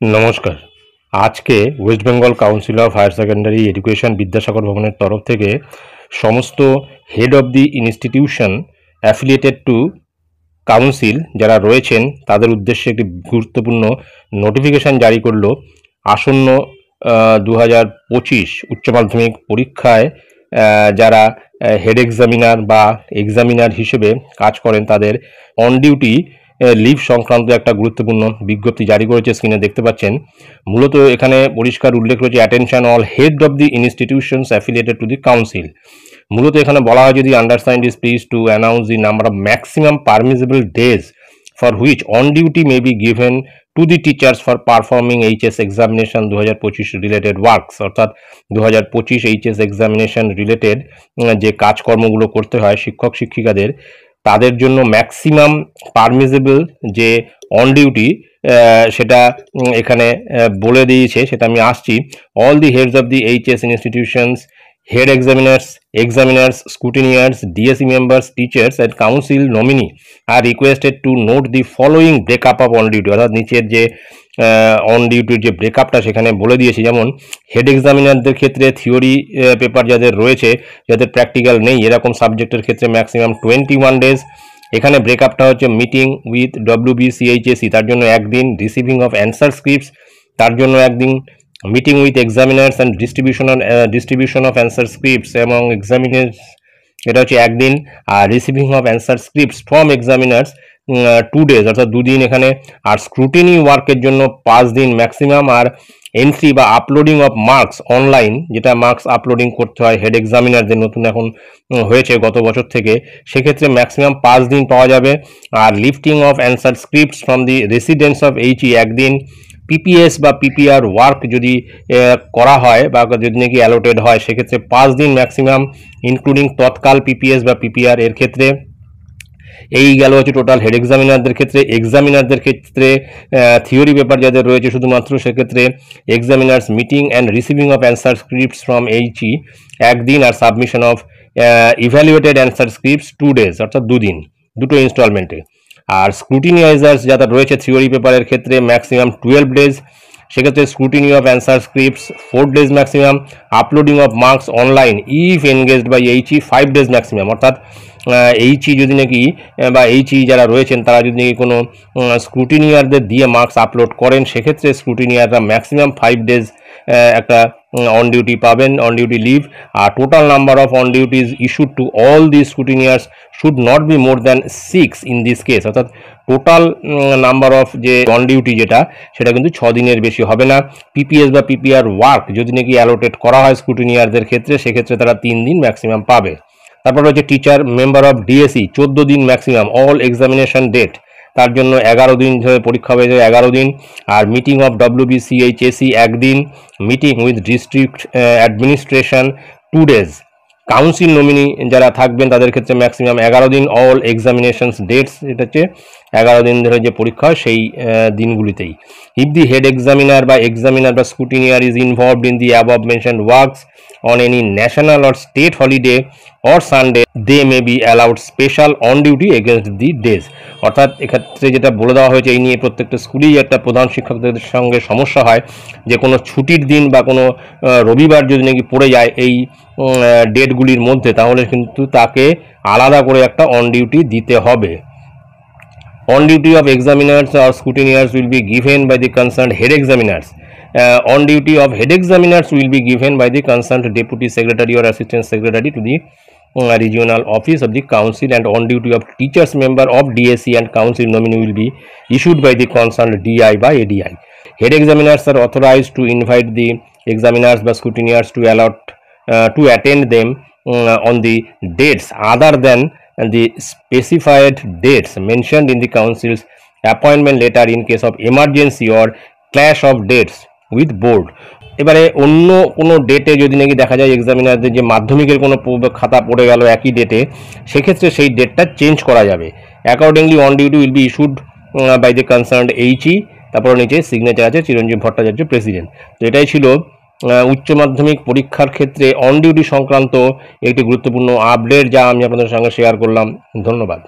নমস্কার। আজকে West Bengal Council of Higher Secondary Education Vidyasagar ভবনের তরফ থেকে সমস্ত head of the institution affiliated to council যারা রয়েছেন তাদের উদ্দেশ্যে একটি গুরুত্বপূর্ণ নোটিফিকেশান জারি করলো। আসন্ন 2025 উচ্চ মাধ্যমিক পরীক্ষায় যারা হেড এক্সামিনার বা এক্সামিনার হিসেবে কাজ করেন তাদের অন ডিউটি লিভ সংক্রান্ত একটা গুরুত্বপূর্ণ বিজ্ঞপ্তি জারি করেছে। স্ক্রিনে দেখতে পাচ্ছেন। মূলত এখানে পরিষ্কার উল্লেখ রয়েছে attention all head of the institutions affiliated to the council. মূলত এখানে বলা হয় যদি undersigned is please to announce the number of maximum permissible days for which on duty may be given to the teachers for performing HS examination 2025 related works, অর্থাৎ 2025 HS examination related যে কাজকর্মগুলো করতে হয় শিক্ষক শিক্ষিকাদের, তাদের জন্য ম্যাক্সিমাম পারমিসিবল যে অন ডিউটি সেটা এখানে বলে দিয়েছে, সেটা আমি আসছি। All the heads of the HS institutions, head examiners, scrutineers, DSE members, teachers and council nominee are requested to note the following breakup of on duty, অর্থাৎ নিচের যে অন ডিউটির যে ব্রেকআপটা সেখানে বলে দিয়েছে। যেমন হেড এক্সামিনারদের ক্ষেত্রে থিওরি পেপার যাদের রয়েছে, যাদের প্র্যাকটিক্যাল নেই এরকম সাবজেক্টের ক্ষেত্রে ম্যাক্সিমাম 21 ডেজ। এখানে ব্রেকআপটা হচ্ছে মিটিং উইথ WBCHSE তার জন্য একদিন, রিসিভিং অফ অ্যান্সার স্ক্রিপ্টস তার জন্য একদিন, meeting with examiners and distribution of answer scripts এবং এক্সামিনার্স এটা হচ্ছে একদিন, আর receiving of answer scripts from examiners 2 days অর্থাৎ 2 দিন এখানে, আর স্ক্রুটিনি ওয়ার্কের জন্য 5 দিন ম্যাক্সিমাম, আর এন্ট্রি বা আপলোডিং অফ মার্কস অনলাইন, যেটা মার্কস আপলোডিং করতে হয় হেড এক্সামিনারদের, নতুন এখন হয়েছে গত বছর থেকে, সেক্ষেত্রে ম্যাক্সিমাম 5 দিন পাওয়া যাবে। আর lifting of answer scripts from the residence of HE একদিন, পিপিএস বা পিপিআর ওয়ার্ক যদি করা হয় বা যদি নাকি অ্যালোটেড হয় সেক্ষেত্রে 5 দিন ম্যাক্সিমাম, ইনক্লুডিং তৎকাল পিপিএস বা পিপিআর এর ক্ষেত্রে। এই গেল হচ্ছে টোটাল হেড এক্সামিনারদের ক্ষেত্রে। এক্সামিনারদের ক্ষেত্রে থিওরি পেপার যাদের রয়েছে শুধুমাত্র, সেক্ষেত্রে examiners meeting and receiving of answer scripts from HE একদিন, আর submission of evaluated answer scripts 2 days অর্থাৎ 2 দিন, দুটো ইনস্টলমেন্টে। আর স্ক্রুটিনাইজার্স যারা রয়েছে থিওরি পেপারের ক্ষেত্রে ম্যাক্সিমাম 12 ডেজ, সেক্ষেত্রে scrutiny of answer scripts 4 days maximum, uploading of marks online if engaged by HE 5 days maximum, অর্থাৎ HE যদি নাকি বা HE যারা রয়েছেন তারা যদি নাকি কোনো স্ক্রুটিনিয়ারদের দিয়ে মার্কস আপলোড করেন সেক্ষেত্রে স্ক্রুটিনিয়াররা ম্যাক্সিমাম 5 ডেজ একটা অন ডিউটি পাবেন, অন ডিউটি লিভ। আর total number of on duties issued to all the scrutineers should not be more than 6 in this case, অর্থাৎ টোটাল নাম্বার অফ যে অন ডিউটি যেটা সেটা কিন্তু 6 দিনের বেশি হবে না। পিপিএস বা পিপিআর ওয়ার্ক যদি নাকি অ্যালোটেড করা হয় স্ক্রুটিনিয়ারদের ক্ষেত্রে সেক্ষেত্রে তারা 3 দিন ম্যাক্সিমাম পাবে। তারপর হচ্ছে টিচার মেম্বার অফ DSE 14 দিন ম্যাক্সিমাম, অল এক্সামিনেশন ডেট তার জন্য 11 দিন ধরে পরীক্ষা হয়ে যায় 11 দিন, আর মিটিং অফ WBCHSE একদিন, meeting with district administration 2 days, council nominee যারা থাকবেন তাদের ক্ষেত্রে ম্যাক্সিমাম 11 দিন, অল এক্সামিনেশনস ডেটস এটা হচ্ছে 11 দিন ধরে যে পরীক্ষা হয় সেই দিনগুলিতেই। ইফ দি হেড এক্সামিনার বা এক্সামিনার বা scrutineer is involved in the above mentioned works on any national or state holiday or Sunday they may be allowed special on duty against the days, অর্থাৎ এক্ষেত্রে যেটা বলে দেওয়া হয়েছে এই নিয়ে প্রত্যেকটা স্কুলেই একটা প্রধান শিক্ষকদের সঙ্গে সমস্যা হয় যে কোনো ছুটির দিন বা কোনো রবিবার যদি নাকি পড়ে যায় এই ডেটগুলির মধ্যে তাহলে কিন্তু তাকে আলাদা করে একটা অন ডিউটি দিতে হবে। On duty of examiners or scrutineers will be given by the concerned head examiners. On duty of head examiners will be given by the concerned deputy secretary or assistant secretary to the regional office of the council, and on duty of teachers member of DSE and council nominee will be issued by the concerned DI by ADI. Head examiners are authorized to invite the examiners by scrutineers to to attend them on the dates other than the specified dates mentioned in the council's appointment letter in case of emergency or clash of dates with board. এবারে অন্য কোনো ডেটে যদি নাকি দেখা যায় এক্সামিনারদের যে মাধ্যমিকের কোনো খাতা পড়ে গেল একই ডেটে, সেক্ষেত্রে সেই ডেটটা চেঞ্জ করা যাবে। Accordingly on duty will be issued by the concerned HE, তারপর নিচে সিগনেচার আছে চিরঞ্জীব ভট্টাচার্য প্রেসিডেন্ট। তো এটাই ছিল উচ্চ মাধ্যমিক পরীক্ষার ক্ষেত্রে অন ডিউটি সংক্রান্ত একটি গুরুত্বপূর্ণ আপডেট যা আমি আপনাদের সঙ্গে শেয়ার করলাম। ধন্যবাদ।